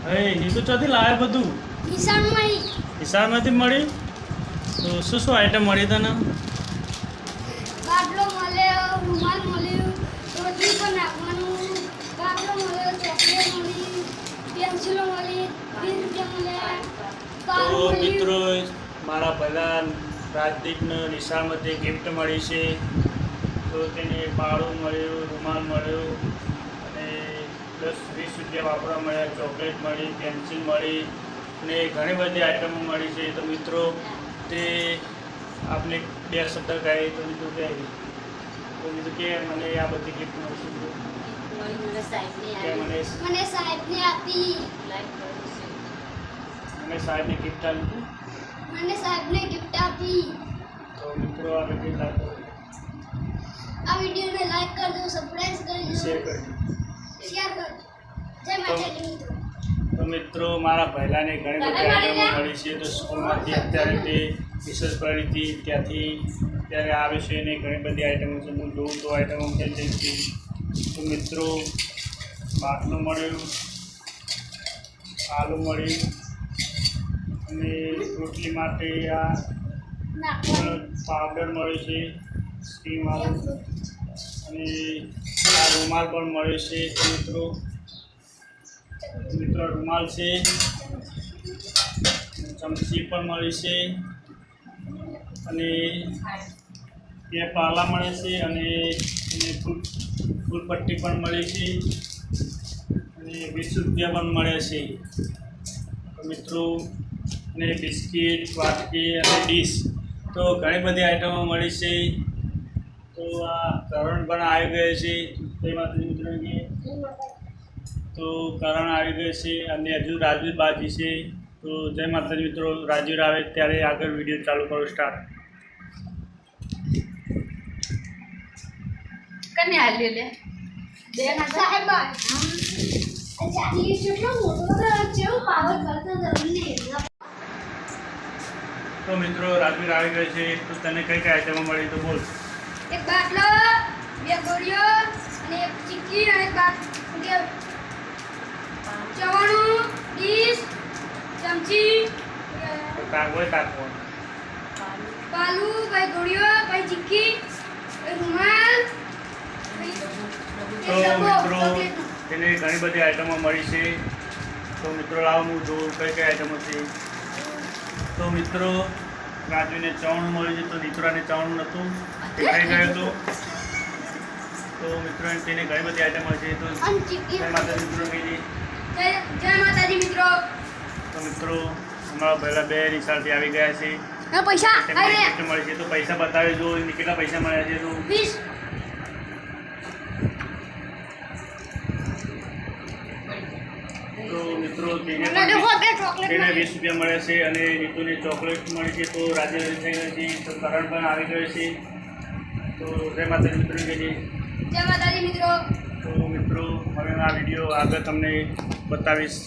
હે નીતુ ચોથી લાવે બધું હિસાબમાંથી મળી તો શું આઈટમ મળી તને બાટલો મળ્યો રૂમાલ મળ્યો રોટલી પર નાખવાનું બાટલો મળ્યો ચોકલેટ મળી પેન્સિલો મળી 20 રૂપિયા મળ્યા તો મિત્રો મારા પહેલા રાજદીપને નિશાળમાંથી ગિફ્ટ મળી છે તો તેને બાળું મળ્યું રૂમાલ મળ્યું અને 10-20 રૂપિયા વાપરવા મળ્યા ચોકલેટ મળી પેન્સિલ મળી અને ઘણી બધી આઈટમો મળી છે તો મિત્રો તે આપણે બે શબ્દ કહે તો બીજું કહે તો બીજું કે મને આ બધી ગિફ્ટ મળશે મને સાહેબને આપી મને સાહેબને ગિફ્ટ આપી મને સાહેબને ગિફ્ટ આપી તો મિત્રો આ બધી આ વિડિયોને લાઈક કરજો સબસ્ક્રાઇબ કરજો શેર કરજો શેર કરજો જય માતાજી મિત્રો તો મિત્રો મારા પહેલાંને ઘણી બધી આઈટમો મળી છે તો સ્કૂલમાંથી અત્યારે તે રિસર્ચ કરી હતી ત્યાંથી ત્યારે આવે છે અને ઘણી બધી આઈટમો છે હું જોઉં તો આઈટમો ક્યાં જઈ હતી તો મિત્રો બાટલું મળ્યું આલુ મળ્યું અને રોટલી માટે આ પાવડર મળે છે સ્ટીમ વાળું અને આ રૂમાલ પણ મળે છે તો મિત્રો રૂમાલ છે ચમચી પણ મળી છે અને બે પાલા મળે છે અને ફૂલપટ્ટી પણ મળી છે અને 20 રૂપિયા પણ મળે છે તો મિત્રો અને બિસ્કિટ વાટકી અને ડીશ તો ઘણી બધી આઈટમો મળી છે તો આ કરણ પણ આવી ગયો છે તેમાં મિત્રો તો કરણ આવી ગયો છે અને હજુ રાજવીર બાકી છે તો જય માતાજી મિત્રો રાજવીર આવે ત્યારે આગળ વિડીયો ચાલુ કરો સ્ટાર્ટ કને આલ્યો લે સાહેબ ચાલી કેટલો મોટો છે પાવર કરતો જમને તો મિત્રો રાજવીર આવી ગયો છે તો તને કઈ કઈ આઈટમો મળી તો બોલ એક બાટલો બે ગોળીઓ અને એક ચીક્કી અને એક ચવાણું ડીશ ચમચી કાગો કાકો પાલુ ભાઈ ગોળીઓ ભાઈ ચીક્કી રૂમાલ તો મિત્રો તેને ઘણી બધી આઈટમો મળી છે તો મિત્રો લાવો હું જોઉં કઈ કઈ આઈટમો છે તો મિત્રો રાજવીને ચવાણું મળ્યું છે તો દીકરાને ચવાણું નહોતું તે ખાઈ ગયો હતો તો મિત્રો તેને ઘણી બધી આઈટમો છે તો જય માતાજી મિત્રો કહીએ જય માતાજી મિત્રો તો મિત્રો અમારા પહેલાં બે નિશાળથી આવી ગયા છે પૈસા તેમને gift મળે છે તો પૈસા બતાવી દો કેટલા પૈસા મળ્યા છે તો 20 તો મિત્રો તેને મને દેખો બે ચોકલેટ તેને મળી 20 રૂપિયા મળે છે અને નીતુને ચોકલેટ મળી છે તો રાજી થઈ ગઈ છે તો કરણ પણ આવી ગયો છે તો જય માતાજી મિત્રો કહીએ જય માતાજી મિત્રો તો મિત્રો હવે આ વિડીયો આગળ તમને બતાવીશ